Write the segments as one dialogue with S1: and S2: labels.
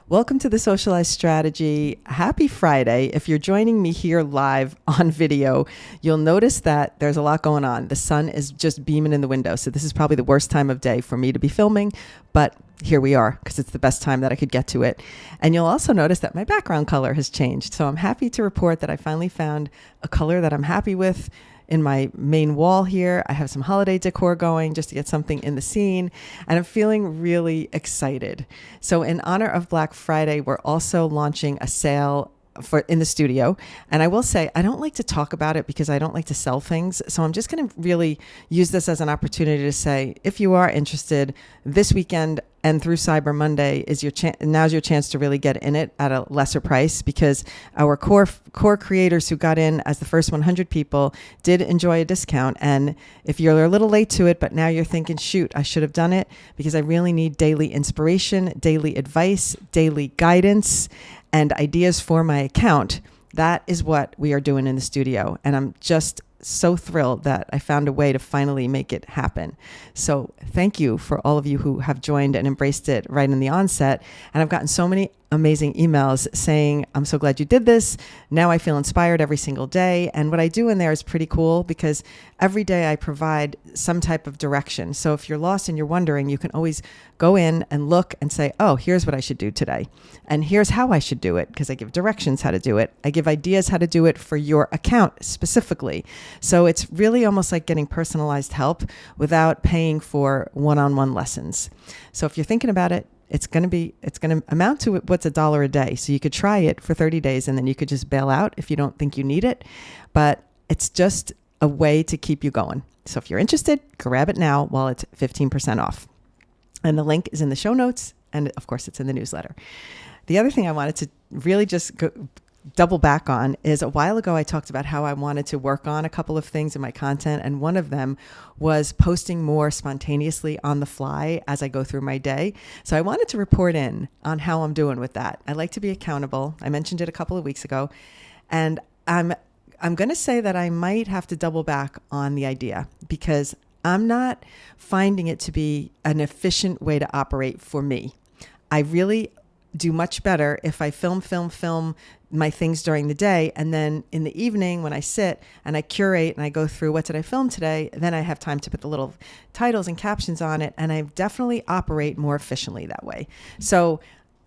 S1: Welcome to the Socialize strategy. Happy Friday. If you're joining me here live on video, you'll notice that there's a lot going on. The sun is just beaming in the window. So this is probably the worst time of day for me to be filming, but here we are because it's the best time that I could get to it. And you'll also notice that my background color has changed. So I'm happy to report that I finally found a color that I'm happy with. In my main wall here, I have some holiday decor going just to get something in the scene, and I'm feeling really excited. So in honor of Black Friday, we're also launching a sale in the studio. And I will say, I don't like to talk about it because I don't like to sell things. So I'm just going to really use this as an opportunity to say, if you are interested, this weekend and through Cyber Monday is now's your chance to really get in it at a lesser price, because our core creators who got in as the first 100 people did enjoy a discount. And if you're a little late to it, but now you're thinking, shoot, I should have done it, because I really need daily inspiration, daily advice, daily guidance, and ideas for my account. That is what we are doing in the studio. And I'm just so thrilled that I found a way to finally make it happen. So thank you for all of you who have joined and embraced it right in the onset. And I've gotten so many amazing emails saying, I'm so glad you did this. Now I feel inspired every single day. And what I do in there is pretty cool, because every day I provide some type of direction. So if you're lost and you're wondering, you can always go in and look and say, oh, here's what I should do today. And here's how I should do it, because I give directions how to do it. I give ideas how to do it for your account specifically. So it's really almost like getting personalized help without paying for one-on-one lessons. So if you're thinking about it, it's going to amount to what's $1 a day. So you could try it for 30 days and then you could just bail out if you don't think you need it. But it's just a way to keep you going. So if you're interested, grab it now while it's 15% off. And the link is in the show notes. And of course, it's in the newsletter. The other thing I wanted to really just double back on is, a while ago I talked about how I wanted to work on a couple of things in my content, and one of them was posting more spontaneously on the fly as I go through my day. So I wanted to report in on how I'm doing with that. I like to be accountable. I mentioned it a couple of weeks ago, and I'm going to say that I might have to double back on the idea, because I'm not finding it to be an efficient way to operate for me. I really do much better if I film my things during the day, and then in the evening when I sit and I curate and I go through, what did I film today, then I have time to put the little titles and captions on it, and I definitely operate more efficiently that way. So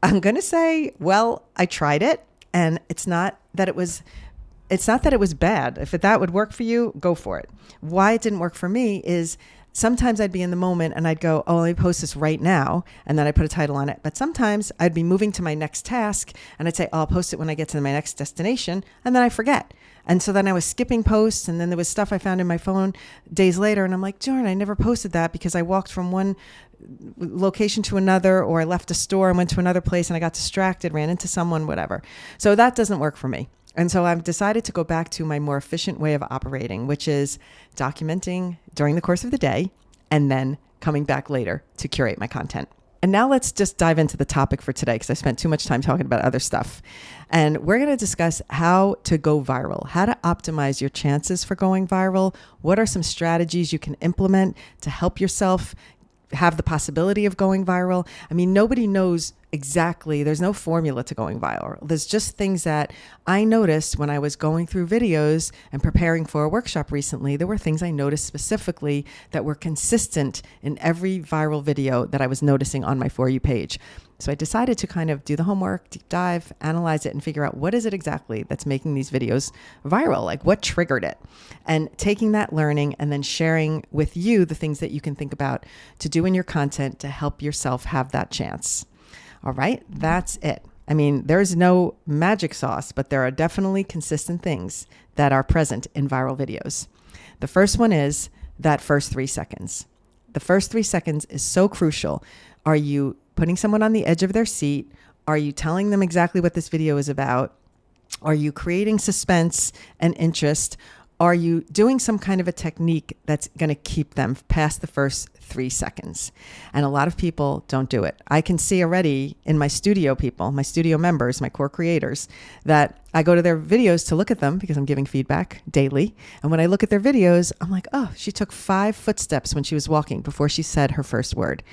S1: I'm going to say, well, I tried it, and it's not that it was bad. If that would work for you, go for it. Why it didn't work for me is, sometimes I'd be in the moment and I'd go, oh, let me post this right now. And then I put a title on it. But sometimes I'd be moving to my next task and I'd say, oh, I'll post it when I get to my next destination. And then I forget. And so then I was skipping posts, and then there was stuff I found in my phone days later. And I'm like, darn, I never posted that because I walked from one location to another, or I left a store and went to another place and I got distracted, ran into someone, whatever. So that doesn't work for me. And so I've decided to go back to my more efficient way of operating, which is documenting during the course of the day and then coming back later to curate my content. And now let's just dive into the topic for today, because I spent too much time talking about other stuff. And we're going to discuss how to go viral, how to optimize your chances for going viral. What are some strategies you can implement to help yourself have the possibility of going viral? I mean, nobody knows exactly. There's no formula to going viral. There's just things that I noticed when I was going through videos and preparing for a workshop recently. There were things I noticed specifically that were consistent in every viral video that I was noticing on my For You page. So I decided to kind of do the homework, deep dive, analyze it, and figure out what is it exactly that's making these videos viral? Like, what triggered it? And taking that learning and then sharing with you the things that you can think about to do in your content to help yourself have that chance. All right, that's it. I mean, there's no magic sauce, but there are definitely consistent things that are present in viral videos. The first one is that first 3 seconds. The first 3 seconds is so crucial. Are you putting someone on the edge of their seat? Are you telling them exactly what this video is about? Are you creating suspense and interest? Are you doing some kind of a technique that's going to keep them past the first 3 seconds? And a lot of people don't do it. I can see already in my studio people, my studio members, my core creators, that I go to their videos to look at them because I'm giving feedback daily. And when I look at their videos, I'm like, oh, she took 5 footsteps when she was walking before she said her first word.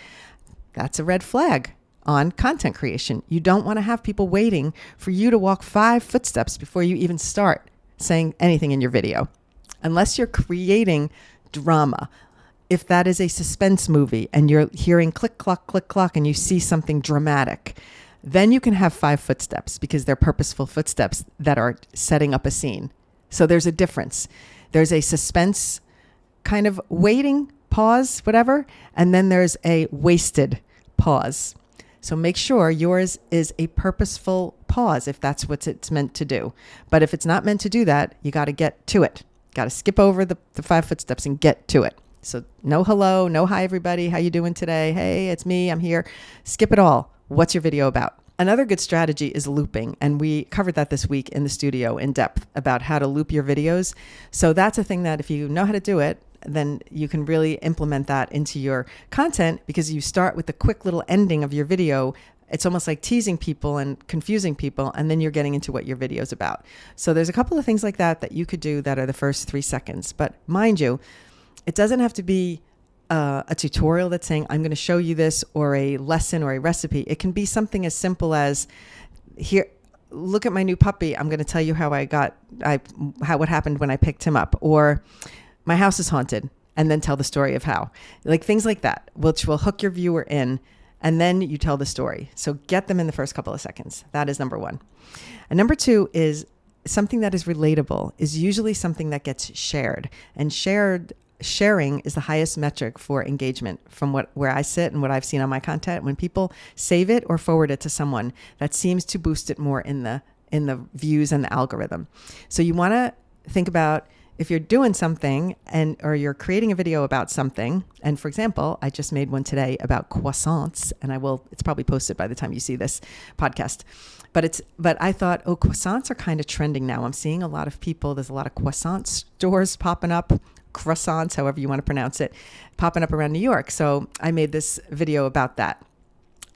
S1: That's a red flag. on content creation. You don't want to have people waiting for you to walk 5 footsteps before you even start saying anything in your video. Unless you're creating drama. If that is a suspense movie and you're hearing click, clock, and you see something dramatic, then you can have 5 footsteps because they're purposeful footsteps that are setting up a scene. So there's a difference. There's a suspense kind of waiting, pause, whatever, and then there's a wasted pause. So make sure yours is a purposeful pause if that's what it's meant to do. But if it's not meant to do that, you got to get to it. Got to skip over the 5 footsteps and get to it. So no hello, no hi everybody, how you doing today? Hey, it's me, I'm here. Skip it all. What's your video about? Another good strategy is looping, and we covered that this week in the studio in depth about how to loop your videos. So that's a thing that if you know how to do it, then you can really implement that into your content because you start with the quick little ending of your video. It's almost like teasing people and confusing people, and then you're getting into what your video is about. So there's a couple of things like that you could do that are the first 3 seconds. But mind you, it doesn't have to be a tutorial that's saying, I'm going to show you this, or a lesson or a recipe. It can be something as simple as, here, look at my new puppy. I'm going to tell you what happened when I picked him up, or my house is haunted, and then tell the story of how. Like things like that, which will hook your viewer in, and then you tell the story. So get them in the first couple of seconds. That is number 1. And number 2 is something that is relatable is usually something that gets shared, and sharing is the highest metric for engagement from where I sit and what I've seen on my content. When people save it or forward it to someone, that seems to boost it more in the views and the algorithm. So you want to think about if you're doing something or you're creating a video about something. And for example, I just made one today about croissants, and it's probably posted by the time you see this podcast. But I thought, croissants are kind of trending now. I'm seeing a lot of people, there's a lot of croissant stores popping up, croissants, however you want to pronounce it, popping up around New York. So I made this video about that.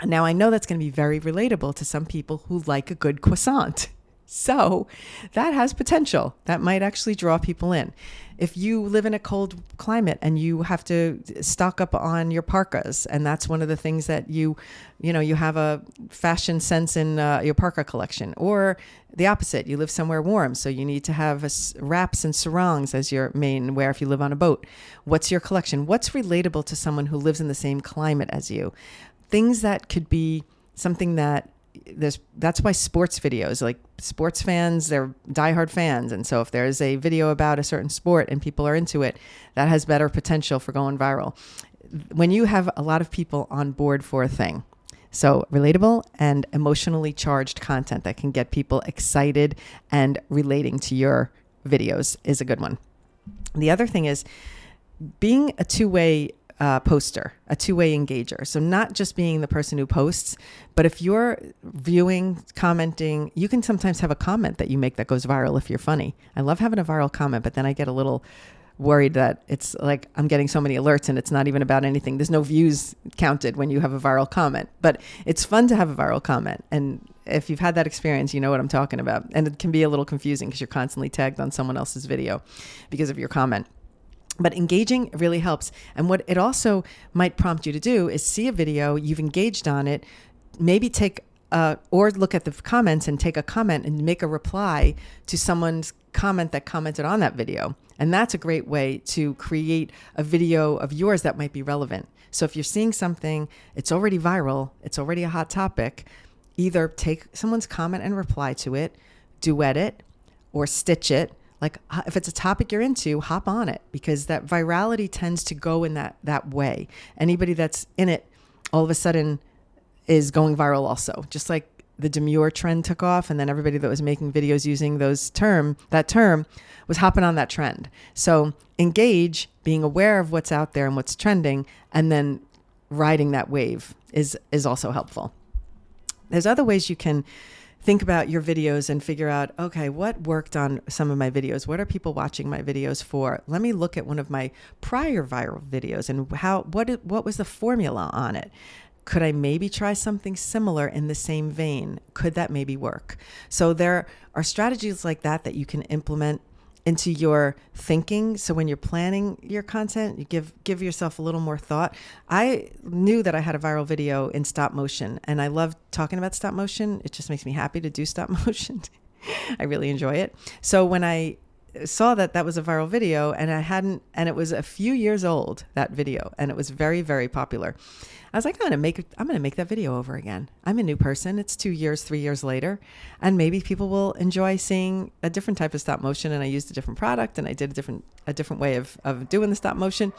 S1: And now I know that's going to be very relatable to some people who like a good croissant. So that has potential. That might actually draw people in. If you live in a cold climate and you have to stock up on your parkas, and that's one of the things that you have a fashion sense in your parka collection, or the opposite, you live somewhere warm, so you need to have wraps and sarongs as your main wear if you live on a boat. What's your collection? What's relatable to someone who lives in the same climate as you? Things that could be something that that's why sports videos, like sports fans, they're diehard fans. And so if there's a video about a certain sport and people are into it, that has better potential for going viral. When you have a lot of people on board for a thing, so relatable and emotionally charged content that can get people excited and relating to your videos is a good one. The other thing is being a two-way poster, a two-way engager. So not just being the person who posts, but if you're viewing, commenting, you can sometimes have a comment that you make that goes viral if you're funny. I love having a viral comment, but then I get a little worried that it's like I'm getting so many alerts and it's not even about anything. There's no views counted when you have a viral comment, but it's fun to have a viral comment. And if you've had that experience, you know what I'm talking about. And it can be a little confusing because you're constantly tagged on someone else's video because of your comment. But engaging really helps. And what it also might prompt you to do is see a video, you've engaged on it, maybe take or look at the comments and take a comment and make a reply to someone's comment that commented on that video. And that's a great way to create a video of yours that might be relevant. So if you're seeing something, it's already viral, it's already a hot topic, either take someone's comment and reply to it, duet it, or stitch it. Like if it's a topic you're into, hop on it, because that virality tends to go in that way. Anybody that's in it all of a sudden is going viral also. Just like the demure trend took off, and then everybody that was making videos using that term was hopping on that trend. So engage, being aware of what's out there and what's trending, and then riding that wave is also helpful. There's other ways you can think about your videos and figure out, okay, what worked on some of my videos? What are people watching my videos for? Let me look at one of my prior viral videos and what was the formula on it? Could I maybe try something similar in the same vein? Could that maybe work? So there are strategies like that you can implement into your thinking. So when you're planning your content, you give yourself a little more thought. I knew that I had a viral video in stop motion, and I love talking about stop motion. It just makes me happy to do stop motion. I really enjoy it. So when I saw that that was a viral video, and it was a few years old, that video, and it was very, very popular, I was like, I'm going to make that video over again. I'm a new person. It's 2 years, 3 years later, and maybe people will enjoy seeing a different type of stop motion. And I used a different product, and I did a different way of doing the stop motion,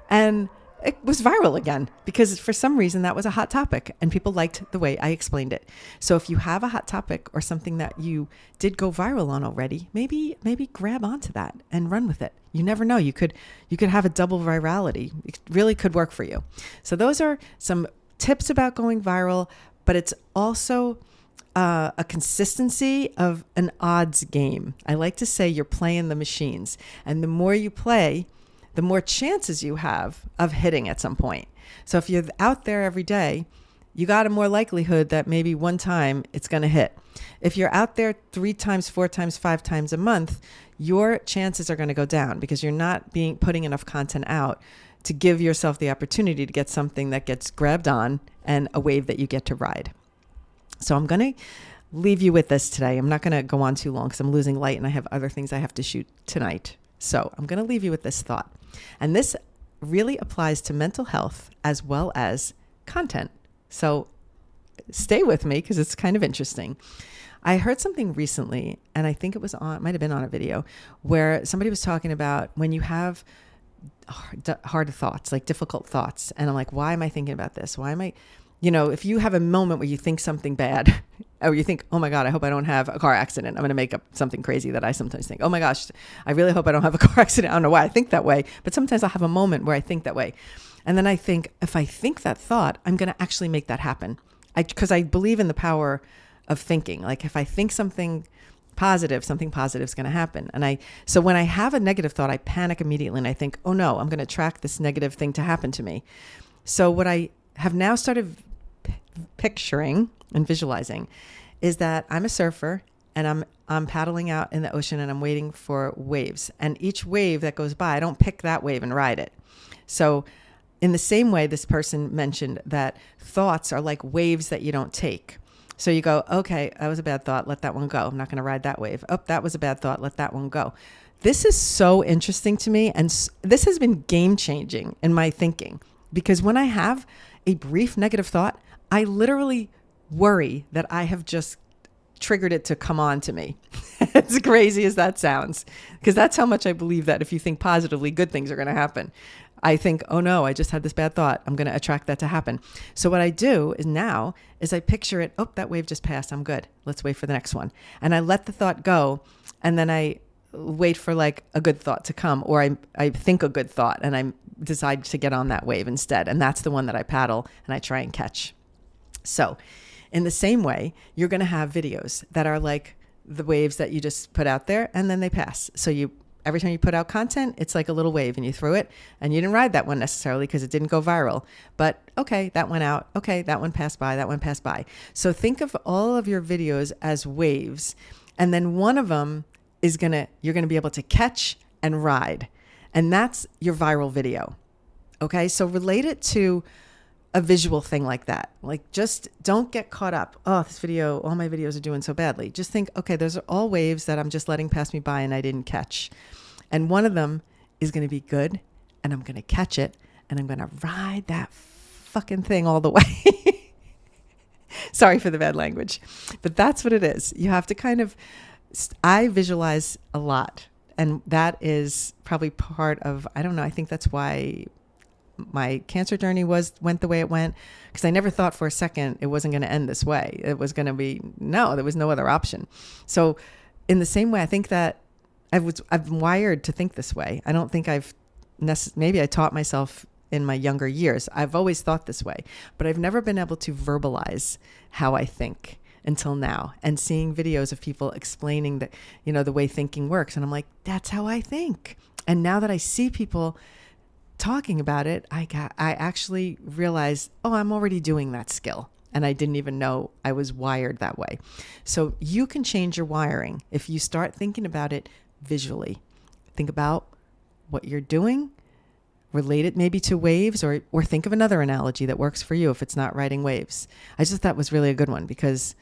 S1: and it was viral again because for some reason that was a hot topic and people liked the way I explained it. So if you have a hot topic or something that you did go viral on already, maybe grab onto that and run with it. You never know. You could have a double virality. It really could work for you. So those are some tips about going viral, but it's also a consistency of an odds game. I like to say you're playing the machines, and the more you play, the more chances you have of hitting at some point. So if you're out there every day, you got a more likelihood that maybe one time it's going to hit. If you're out there 3 times, 4 times, 5 times a month, your chances are going to go down because you're not putting enough content out to give yourself the opportunity to get something that gets grabbed on and a wave that you get to ride. So I'm going to leave you with this today. I'm not going to go on too long because I'm losing light and I have other things I have to shoot tonight. So I'm going to leave you with this thought. And this really applies to mental health as well as content. So stay with me because it's kind of interesting. I heard something recently, and I think it might have been on a video, where somebody was talking about when you have hard thoughts, like difficult thoughts. And I'm like, why am I thinking about this? Why am I, if you have a moment where you think something bad, or you think, oh my God, I hope I don't have a car accident. I'm going to make up something crazy that I sometimes think, oh my gosh, I really hope I don't have a car accident. I don't know why I think that way, but sometimes I'll have a moment where I think that way. And then I think, if I think that thought, I'm going to actually make that happen. Because I believe in the power of thinking. Like if I think something positive is going to happen. So when I have a negative thought, I panic immediately and I think, oh no, I'm going to attract this negative thing to happen to me. So what I have now started picturing and visualizing is that I'm a surfer and I'm paddling out in the ocean and I'm waiting for waves. And each wave that goes by, I don't pick that wave and ride it. So in the same way, this person mentioned that thoughts are like waves that you don't take. So you go, okay, that was a bad thought. Let that one go. I'm not going to ride that wave. Oh, that was a bad thought. Let that one go. This is so interesting to me. And this has been game changing in my thinking, because when I have a brief negative thought, I literally worry that I have just triggered it to come on to me. As crazy as that sounds, because that's how much I believe that if you think positively, good things are going to happen. I think, oh no, I just had this bad thought. I'm going to attract that to happen. So what I do is I picture it. Oh, that wave just passed. I'm good. Let's wait for the next one. And I let the thought go. And then I wait for like a good thought to come, or I think a good thought and I decide to get on that wave instead. And that's the one that I paddle and I try and catch. So in the same way, you're going to have videos that are like the waves that you just put out there and then they pass. So every time you put out content, it's like a little wave and you throw it and you didn't ride that one necessarily because it didn't go viral. But okay, that went out. Okay, that one passed by. That one passed by. So think of all of your videos as waves. And then one of them you're going to be able to catch and ride. And that's your viral video. Okay, so relate it to a visual thing like that. Like just don't get caught up. Oh, all my videos are doing so badly. Just think, okay, those are all waves that I'm just letting pass me by and I didn't catch. And one of them is going to be good and I'm going to catch it and I'm going to ride that fucking thing all the way. Sorry for the bad language, but that's what it is. You have to I visualize a lot, and that is probably part of, I don't know, I think that's why my cancer journey went the way it went, because I never thought for a second it wasn't going to end this way. It was going to be, there was no other option. So in the same way, I think that I've been wired to think this way. I don't think maybe I taught myself in my younger years. I've always thought this way, but I've never been able to verbalize how I think until now, and seeing videos of people explaining that, the way thinking works. And I'm like, that's how I think. And now that I see people talking about it, I actually realized, oh, I'm already doing that skill. And I didn't even know I was wired that way. So you can change your wiring if you start thinking about it visually. think about what you're doing, relate it maybe to waves, or think of another analogy that works for you if it's not riding waves. I just thought was really a good one because,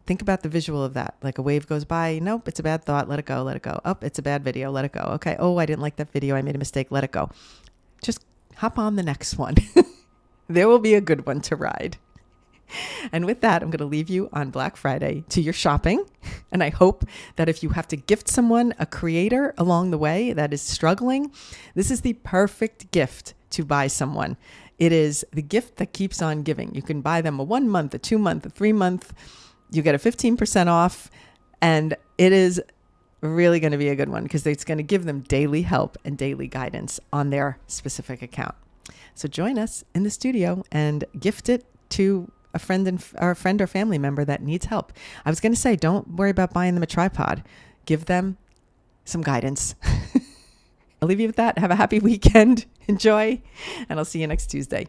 S1: think about the visual of that. Like a wave goes by. Nope, it's a bad thought. Let it go. Let it go. Oh, it's a bad video. Let it go. Okay. Oh, I didn't like that video. I made a mistake. Let it go. Just hop on the next one. There will be a good one to ride. And with that, I'm going to leave you on Black Friday to your shopping. And I hope that if you have to gift someone, a creator along the way that is struggling, this is the perfect gift to buy someone. It is the gift that keeps on giving. You can buy them a 1 month, a 2 month, a 3 month. You get a 15% off, and it is really going to be a good one because it's going to give them daily help and daily guidance on their specific account. So join us in the studio and gift it to a friend or family member that needs help. I was going to say, don't worry about buying them a tripod. Give them some guidance. I'll leave you with that. Have a happy weekend. Enjoy, and I'll see you next Tuesday.